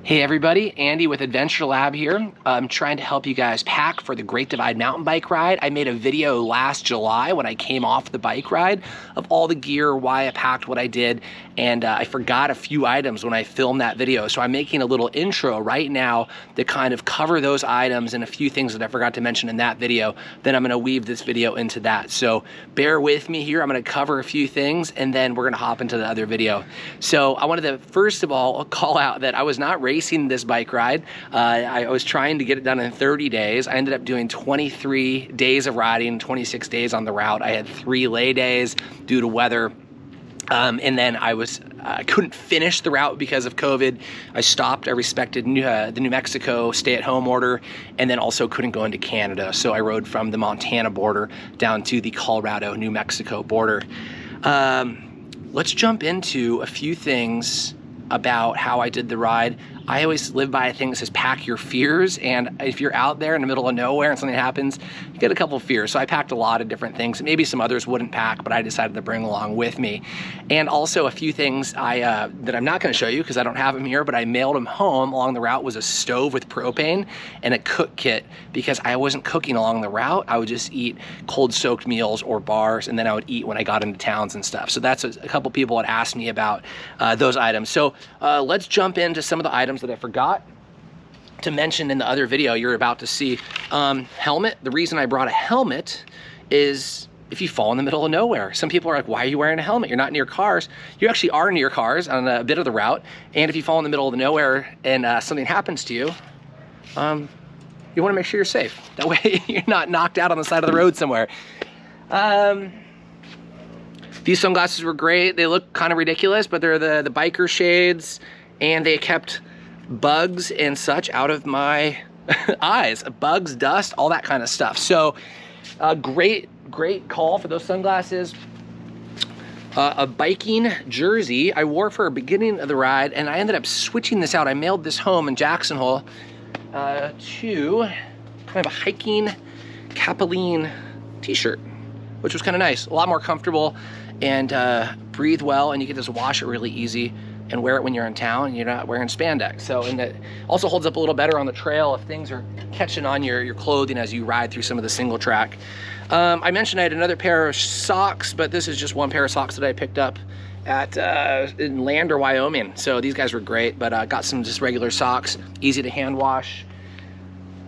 Hey everybody, Andy with Adventure Lab here. I'm trying to help you guys pack for the Great Divide mountain bike ride. I made a video last July when I came off the bike ride of all the gear, why I packed what I did, and I forgot a few items when I filmed that video. So I'm making a little intro right now to kind of cover those items and a few things that I forgot to mention in that video. Then I'm gonna weave this video into that. So bear with me here. I'm gonna cover a few things and then we're gonna hop into the other video. So I wanted to first of all call out that I was not racing this bike ride. I was trying to get it done in 30 days. I ended up doing 23 days of riding, 26 days on the route. I had 3 lay days due to weather. And then I couldn't finish the route because of COVID. I stopped. I respected the New Mexico stay-at-home order, and then also couldn't go into Canada. So I rode from the Montana border down to the Colorado-New Mexico border. Let's jump into a few things about how I did the ride. I always live by a thing that says pack your fears, and if you're out there in the middle of nowhere and something happens, you get a couple of fears. So I packed a lot of different things. Maybe some others wouldn't pack, but I decided to bring along with me. And also a few things that I'm not gonna show you because I don't have them here, but I mailed them home along the route was a stove with propane and a cook kit because I wasn't cooking along the route. I would just eat cold soaked meals or bars, and then I would eat when I got into towns and stuff. So that's a couple people had asked me about those items. So let's jump into some of the items that I forgot to mention in the other video you're about to see. Helmet. The reason I brought a helmet is if you fall in the middle of nowhere. Some people are like, why are you wearing a helmet? You're not near cars. You actually are near cars on a bit of the route. And if you fall in the middle of the nowhere and something happens to you, you wanna make sure you're safe. That way you're not knocked out on the side of the road somewhere. These sunglasses were great. They look kind of ridiculous, but they're the biker shades, and they kept bugs and such out of my eyes. Bugs, dust, all that kind of stuff. So great call for those sunglasses. A biking jersey I wore for a beginning of the ride, and I ended up switching this out. I mailed this home in Jackson Hole to kind of a hiking Capilene t-shirt, which was kind of nice. A lot more comfortable and breathe well, and you can just wash it really easy and wear it when you're in town and you're not wearing spandex. So, and it also holds up a little better on the trail if things are catching on your clothing as you ride through some of the single track. I mentioned I had another pair of socks, but this is just one pair of socks that I picked up at in Lander, Wyoming. So these guys were great, but got some just regular socks, easy to hand wash.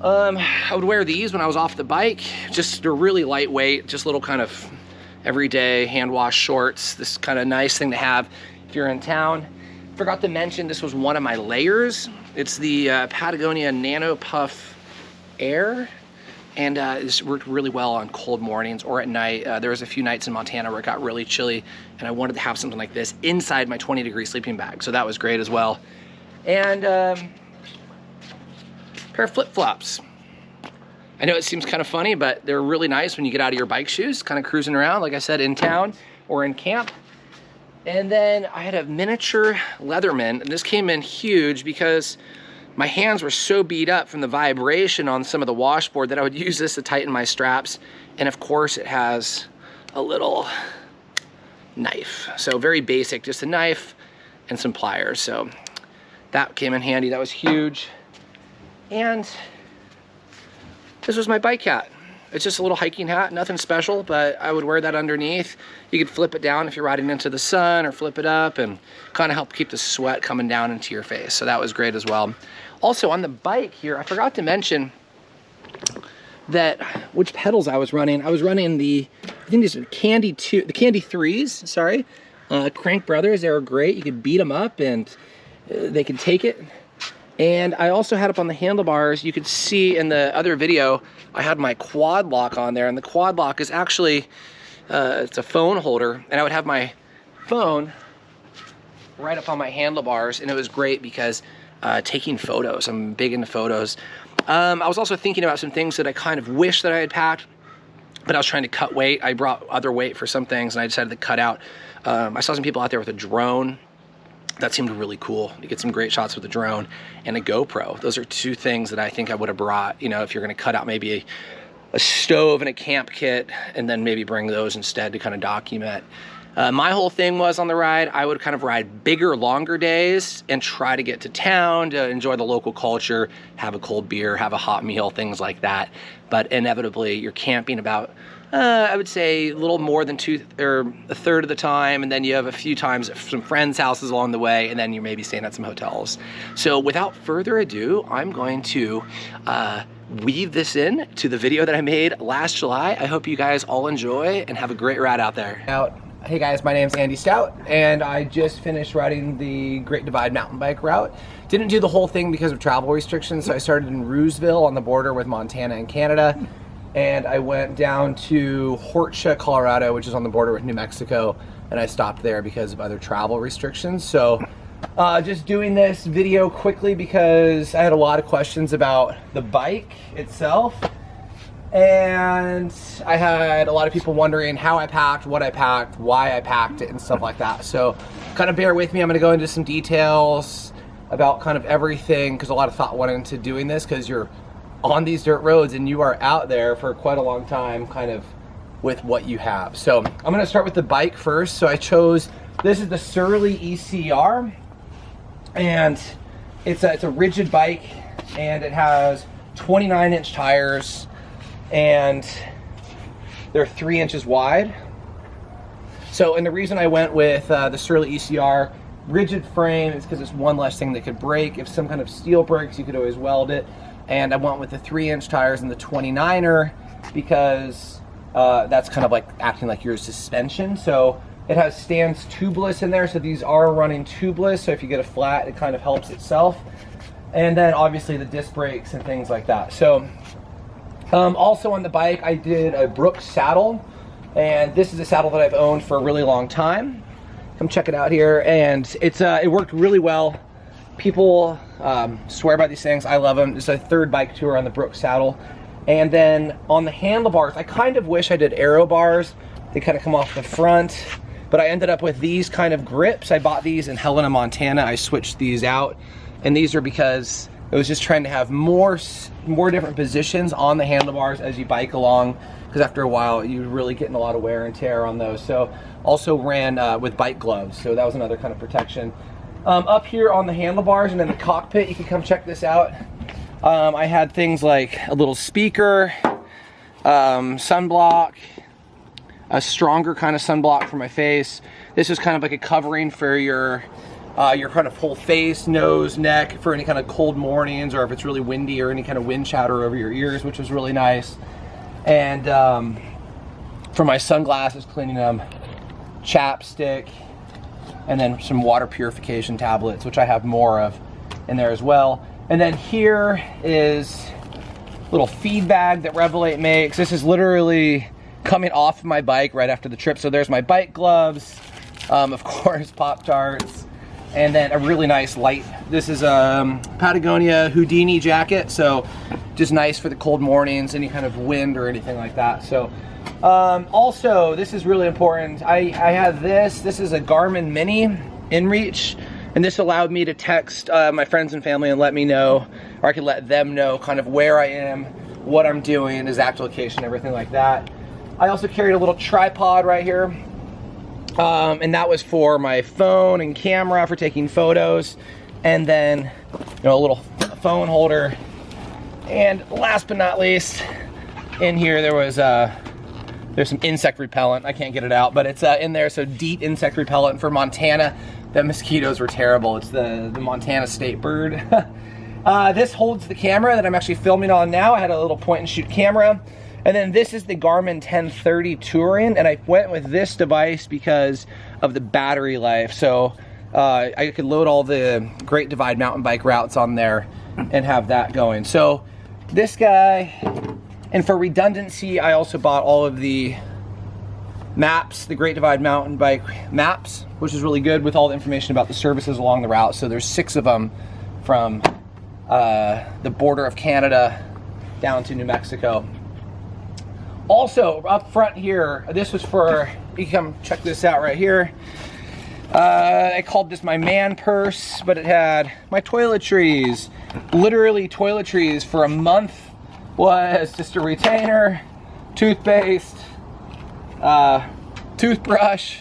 I would wear these when I was off the bike. Just they're really lightweight, just little kind of everyday hand wash shorts. This is kind of nice thing to have if you're in town. Forgot to mention this was one of my layers. It's the Patagonia Nano Puff Air, and this worked really well on cold mornings or at night. There was a few nights in Montana where it got really chilly, and I wanted to have something like this inside my 20-degree sleeping bag, so that was great as well. And pair of flip-flops. I know it seems kind of funny, but they're really nice when you get out of your bike shoes, kind of cruising around, like I said, in town or in camp. And then I had a miniature Leatherman, and this came in huge because my hands were so beat up from the vibration on some of the washboard that I would use this to tighten my straps. And of course it has a little knife. So very basic, just a knife and some pliers. So that came in handy, that was huge. And this was my bike hat. It's just a little hiking hat, nothing special, but I would wear that underneath. You could flip it down if you're riding into the sun, or flip it up and kind of help keep the sweat coming down into your face. So that was great as well. Also on the bike here, I forgot to mention that which pedals I was running. I was running the, I think these are the Candy 3s, sorry. Crank Brothers, they were great. You could beat them up and they could take it. And I also had up on the handlebars, you could see in the other video, I had my quad lock on there, and the quad lock is actually, it's a phone holder, and I would have my phone right up on my handlebars, and it was great because taking photos, I'm big into photos. I was also thinking about some things that I kind of wish that I had packed, but I was trying to cut weight. I brought other weight for some things, and I decided to cut out. I saw some people out there with a drone. That seemed really cool. You get some great shots with a drone and a GoPro. Those are two things that I think I would have brought, you know, if you're gonna cut out maybe a stove and a camp kit, and then maybe bring those instead to kind of document My whole thing was on the ride, I would kind of ride bigger, longer days and try to get to town to enjoy the local culture, have a cold beer, have a hot meal, things like that. But inevitably, you're camping about, I would say, a little more than a third of the time, and then you have a few times at some friends' houses along the way, and then you're maybe staying at some hotels. So without further ado, I'm going to weave this in to the video that I made last July. I hope you guys all enjoy and have a great ride out there. Hey guys, my name's Andy Stout, and I just finished riding the Great Divide mountain bike route. Didn't do the whole thing because of travel restrictions, so I started in Roosville on the border with Montana and Canada, and I went down to Horcha, Colorado, which is on the border with New Mexico, and I stopped there because of other travel restrictions. So just doing this video quickly because I had a lot of questions about the bike itself. And I had a lot of people wondering how I packed, what I packed, why I packed it, and stuff like that. So kind of bear with me. I'm going to go into some details about kind of everything, because a lot of thought went into doing this, because you're on these dirt roads and you are out there for quite a long time kind of with what you have. So I'm going to start with the bike first. So I chose, this is the Surly ECR, and it's a rigid bike, and it has 29-inch tires, and they're 3 inches wide. So, and the reason I went with the Surly ECR rigid frame is because it's one less thing that could break. If some kind of steel breaks, you could always weld it. And I went with the 3-inch tires and the 29er because that's kind of like acting like your suspension. So it has stands tubeless in there, so these are running tubeless, so if you get a flat, it kind of helps itself. And then obviously the disc brakes and things like that. So also on the bike, I did a Brooks saddle, and this is a saddle that I've owned for a really long time. Come check it out here, and it worked really well. People swear by these things. I love them. It's a third bike tour on the Brooks saddle. And then on the handlebars, I kind of wish I did aero bars. They kind of come off the front, but I ended up with these kind of grips. I bought these in Helena, Montana. I switched these out, and these are because I was just trying to have more different positions on the handlebars as you bike along, because after a while you're really getting a lot of wear and tear on those. So also ran with bike gloves, so that was another kind of protection. Up here on the handlebars and in the cockpit, you can come check this out. I had things like a little speaker, sunblock, a stronger kind of sunblock for my face. This is kind of like a covering for your kind of whole face, nose, neck, for any kind of cold mornings, or if it's really windy, or any kind of wind chatter over your ears, which was really nice. And for my sunglasses, cleaning them, chapstick, and then some water purification tablets, which I have more of in there as well. And then here is a little feed bag that Revelate makes. This is literally coming off of my bike right after the trip. So there's my bike gloves, of course, Pop-Tarts, and then a really nice light. This is a Patagonia Houdini jacket, so just nice for the cold mornings, any kind of wind or anything like that. So also, this is really important. I have this is a Garmin Mini InReach, and this allowed me to text my friends and family and let me know, or I could let them know kind of where I am, what I'm doing, exact location, everything like that. I also carried a little tripod right here. And that was for my phone and camera for taking photos, and then a little phone holder. And last but not least, in here there's some insect repellent. I can't get it out, but it's in there. So DEET insect repellent for Montana. The mosquitoes were terrible. It's the Montana state bird. This holds the camera that I'm actually filming on now. I had a little point and shoot camera. And then this is the Garmin 1030 Touring, and I went with this device because of the battery life. So I could load all the Great Divide mountain bike routes on there and have that going. So this guy, and for redundancy, I also bought all of the maps, the Great Divide mountain bike maps, which is really good with all the information about the services along the route. So there's 6 of them from the border of Canada down to New Mexico. Also, up front here, this was for, you can come check this out right here. I called this my man purse, but it had my toiletries. Literally toiletries for a month was just a retainer, toothpaste, toothbrush,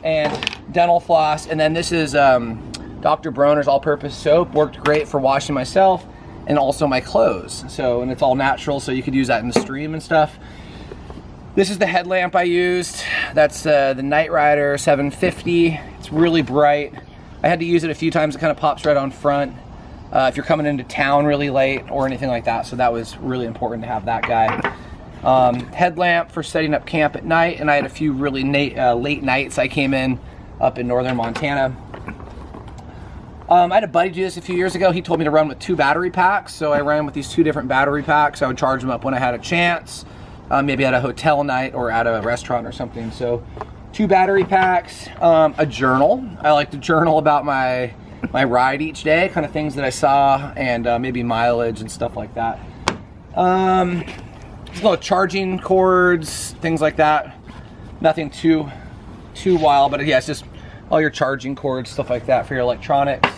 and dental floss. And then this is Dr. Bronner's all-purpose soap. Worked great for washing myself and also my clothes. So, and it's all natural, so you could use that in the stream and stuff. This is the headlamp I used. That's the Night Rider 750. It's really bright. I had to use it a few times. It kind of pops right on front if you're coming into town really late or anything like that. So that was really important to have that guy. Headlamp for setting up camp at night, and I had a few really late nights. I came in up in northern Montana. I had a buddy do this a few years ago. He told me to run with 2 battery packs, so I ran with these 2 different battery packs. I would charge them up when I had a chance, maybe at a hotel night or at a restaurant or something. So 2 battery packs, a journal. I like to journal about my ride each day, kind of things that I saw, and maybe mileage and stuff like that. Little charging cords, things like that. Nothing too wild, but yeah, it's just all your charging cords, stuff like that for your electronics.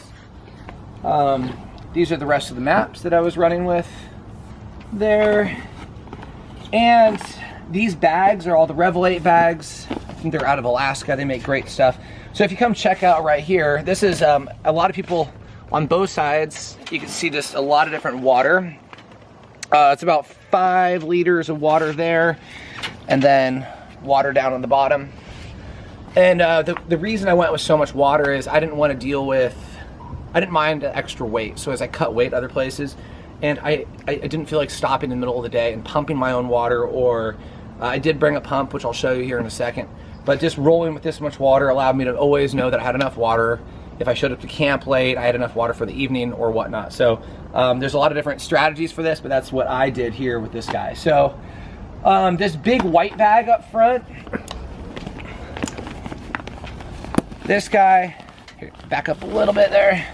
These are the rest of the maps that I was running with there. And these bags are all the Revel 8 bags. I think they're out of Alaska. They make great stuff. So if you come check out right here, this is a lot of people on both sides. You can see just a lot of different water. It's about 5 liters of water there, and then water down on the bottom. And the reason I went with so much water is I didn't want to deal with, I didn't mind the extra weight. So as I cut weight other places, and I didn't feel like stopping in the middle of the day and pumping my own water, or I did bring a pump, which I'll show you here in a second. But just rolling with this much water allowed me to always know that I had enough water. If I showed up to camp late, I had enough water for the evening or whatnot. So there's a lot of different strategies for this, but that's what I did here with this guy. So this big white bag up front, this guy, here, back up a little bit there.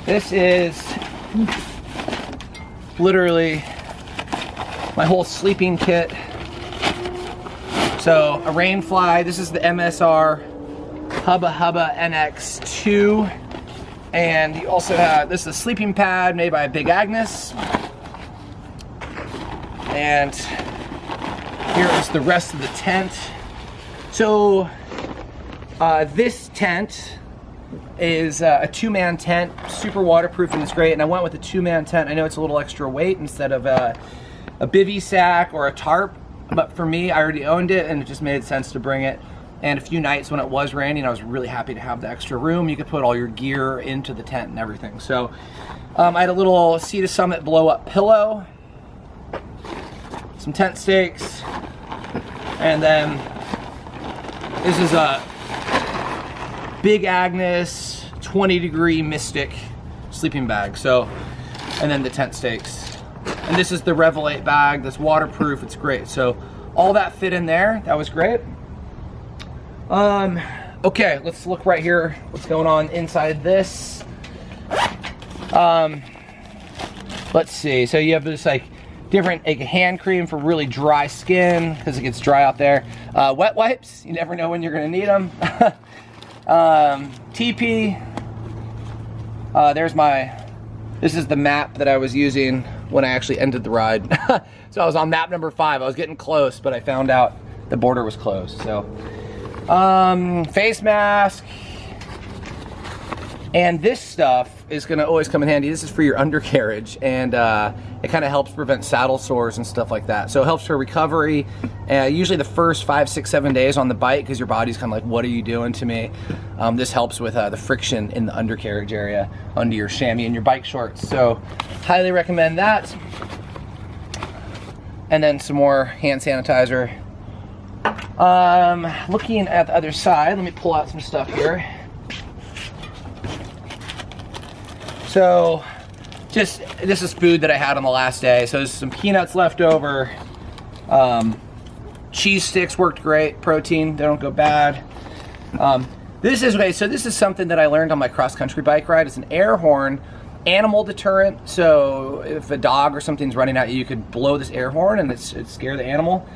This is literally my whole sleeping kit. So a rain fly, this is the MSR Hubba Hubba NX2, and you also have, this is a sleeping pad made by Big Agnes, and here is the rest of the tent. So this tent is a 2-man tent, super waterproof, and it's great. And I went with a 2-man tent. I know it's a little extra weight instead of a bivy sack or a tarp, but for me, I already owned it and it just made sense to bring it. And a few nights when it was raining, I was really happy to have the extra room. You could put all your gear into the tent and everything. So I had a little Sea to Summit blow-up pillow, some tent stakes, and then this is a Big Agnes 20-degree Mystic sleeping bag. So, and then the tent stakes. And this is the Revel 8 bag that's waterproof. It's great. So all that fit in there. That was great. Okay, let's look right here. What's going on inside this? Let's see. So you have this like different hand cream for really dry skin because it gets dry out there. Wet wipes. You never know when you're going to need them. TP. This is the map that I was using when I actually ended the ride. So I was on map number 5. I was getting close, but I found out the border was closed. So. Face mask, and this stuff is going to always come in handy. This is for your undercarriage, and it kind of helps prevent saddle sores and stuff like that. So it helps for recovery, usually the first 5, 6, 7 days on the bike, because your body's kind of like, what are you doing to me? This helps with the friction in the undercarriage area under your chamois and your bike shorts. So highly recommend that. And then some more hand sanitizer. Looking at the other side, let me pull out some stuff here. So, this is food that I had on the last day. So there's some peanuts left over. Cheese sticks worked great. Protein, they don't go bad. This is something that I learned on my cross-country bike ride. It's an air horn, animal deterrent. So if a dog or something's running at you, you could blow this air horn and it'd scare the animal.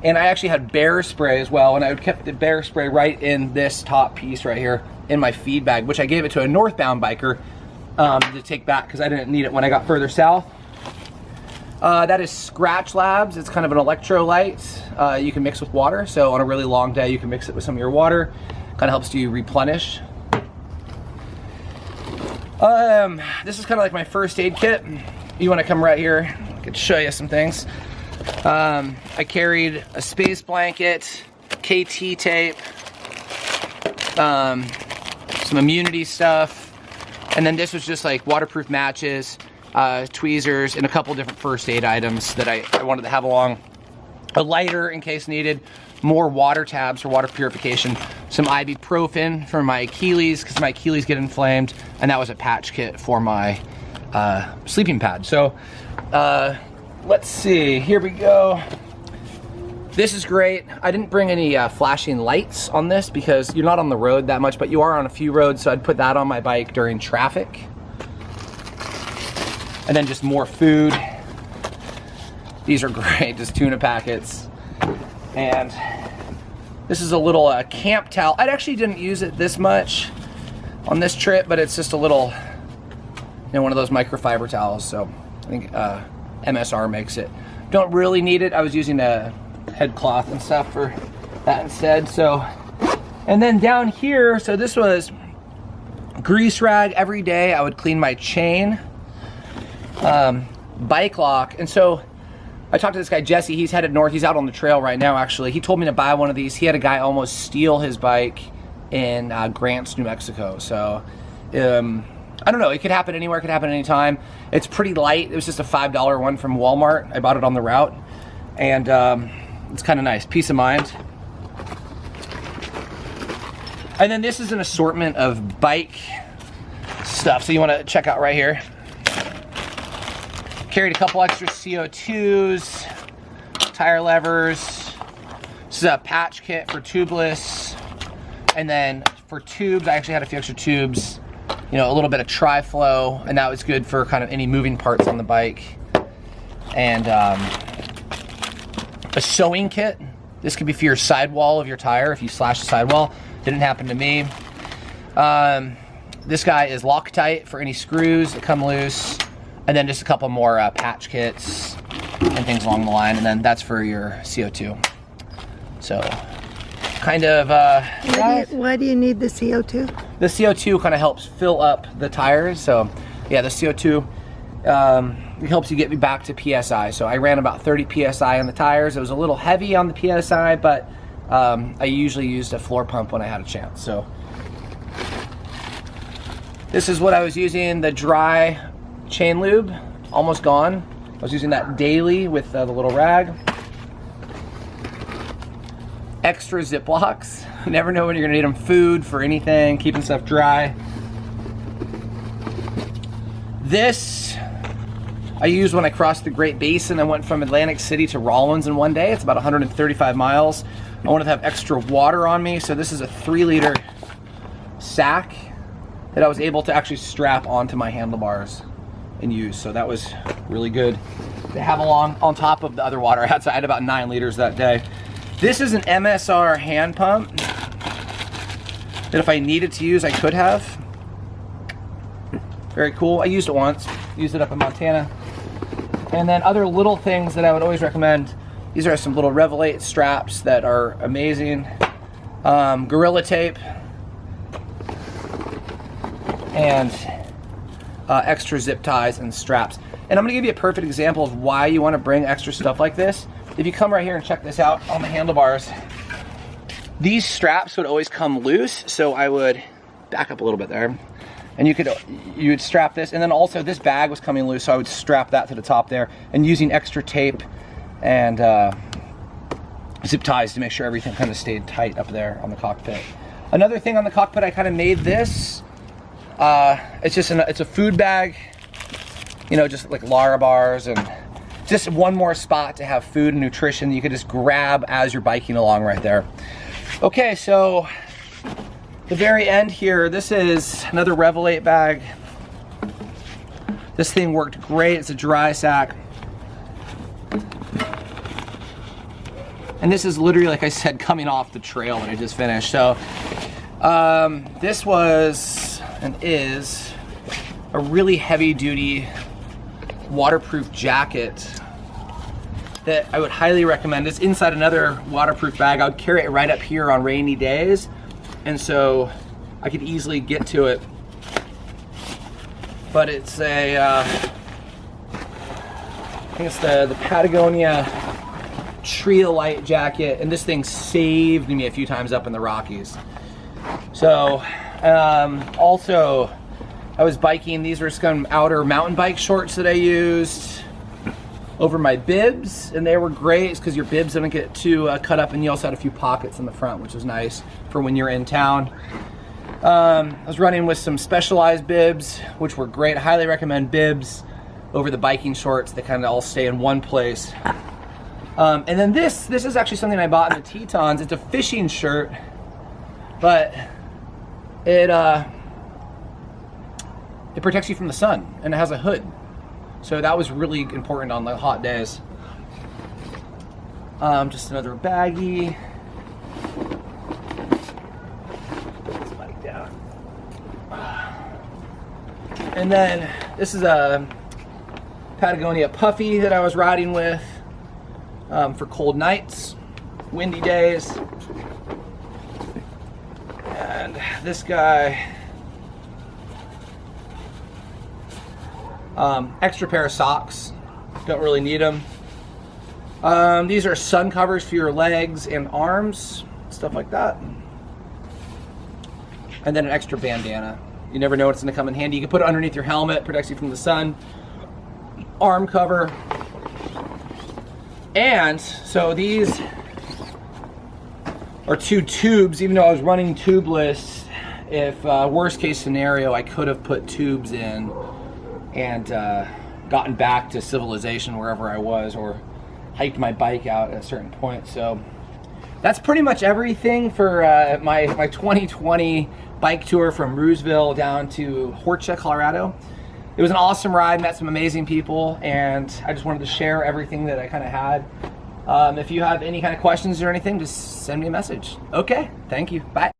And I actually had bear spray as well, and I would keep the bear spray right in this top piece right here in my feed bag, which I gave it to a northbound biker to take back because I didn't need it when I got further south. That is Scratch Labs. It's kind of an electrolyte you can mix with water. So on a really long day, you can mix it with some of your water. Kind of helps you replenish. This is kind of like my first aid kit. You want to come right here, I could show you some things. I carried a space blanket, KT tape, some immunity stuff, and then this was just like waterproof matches, tweezers, and a couple different first aid items that I wanted to have along. A lighter in case needed, more water tabs for water purification, some ibuprofen for my Achilles because my Achilles get inflamed, and that was a patch kit for my sleeping pad. So let's see, here we go. This is great. I didn't bring any flashing lights on this because you're not on the road that much, but you are on a few roads, so I'd put that on my bike during traffic. And then just more food. These are great, just tuna packets. And this is a little camp towel. I actually didn't use it this much on this trip, but it's just a little, you know, one of those microfiber towels. So I think MSR makes it. Don't really need it. I was using a head cloth and stuff for that instead. So, and then down here, so this was grease rag. Every day I would clean my chain, bike lock. And so I talked to this guy, Jesse. He's headed north. He's out on the trail right now, actually. He told me to buy one of these. He had a guy almost steal his bike in Grants, New Mexico. So, I don't know. It could happen anywhere. It could happen anytime. It's pretty light. It was just a $5 one from Walmart. I bought it on the route. And it's kind of nice. Peace of mind. And then this is an assortment of bike stuff. So you want to check out right here. Carried a couple extra CO2s, tire levers. This is a patch kit for tubeless. And then for tubes, I actually had a few extra tubes. You know, a little bit of tri-flow, and that was good for kind of any moving parts on the bike. And a sewing kit. This could be for your sidewall of your tire if you slash the sidewall. Didn't happen to me. This guy is Loctite for any screws that come loose. And then just a couple more patch kits and things along the line. And then that's for your CO2. So, kind of... why do you need the CO2? The CO2 kind of helps fill up the tires. So, yeah, the CO2 it helps you get me back to PSI. So I ran about 30 PSI on the tires. It was a little heavy on the PSI, but I usually used a floor pump when I had a chance. So this is what I was using, the dry chain lube, almost gone. I was using that daily with the little rag. Extra Ziplocs. You never know when you're gonna need them. Food for anything, keeping stuff dry. This I used when I crossed the Great Basin. I went from Atlantic City to Rawlins in one day. It's about 135 miles. I wanted to have extra water on me, so this is a 3-liter sack that I was able to actually strap onto my handlebars and use. So that was really good to have along on top of the other water I had. So I had about 9 liters that day. This is an MSR hand pump that if I needed to use, I could have. Very cool. I used it once. Used it up in Montana. And then other little things that I would always recommend. These are some little Revelate straps that are amazing. Gorilla tape. And extra zip ties and straps. And I'm going to give you a perfect example of why you want to bring extra stuff like this. If you come right here and check this out on the handlebars, these straps would always come loose, so I would back up a little bit there. And you would strap this, and then also this bag was coming loose, so I would strap that to the top there, and using extra tape and zip ties to make sure everything kind of stayed tight up there on the cockpit. Another thing on the cockpit, I kind of made this. It's a food bag, you know, just like Larabars, and just one more spot to have food and nutrition you could just grab as you're biking along right there. Okay, so the very end here, this is another Revelate bag. This thing worked great. It's a dry sack. And this is literally, like I said, coming off the trail that I just finished. So this was and is a really heavy duty waterproof jacket that I would highly recommend. It's inside another waterproof bag. I would carry it right up here on rainy days, and so I could easily get to it. But it's a, I think it's the Patagonia Triolite jacket, and this thing saved me a few times up in the Rockies. So, also, I was biking. These were some outer mountain bike shorts that I used over my bibs, and they were great because your bibs don't get too cut up, and you also had a few pockets in the front, which was nice for when you're in town. I was running with some Specialized bibs, which were great. I highly recommend bibs over the biking shorts. They kind of all stay in one place. And then this is actually something I bought in the Tetons. It's a fishing shirt, but it protects you from the sun, and it has a hood. So that was really important on the hot days. Just another baggie. Put this bike down. And then this is a Patagonia puffy that I was riding with for cold nights, windy days. And this guy, extra pair of socks, don't really need them. These are sun covers for your legs and arms, stuff like that. And then an extra bandana. You never know what's gonna come in handy. You can put it underneath your helmet, protects you from the sun. Arm cover. And so these are 2 tubes. Even though I was running tubeless, if worst case scenario, I could have put tubes in and gotten back to civilization wherever I was, or hiked my bike out at a certain point. So that's pretty much everything for my 2020 bike tour from Roosville down to Horcha, Colorado. It was an awesome ride, met some amazing people, and I just wanted to share everything that I kind of had. If you have any kind of questions or anything, just send me a message. Okay, thank you, bye.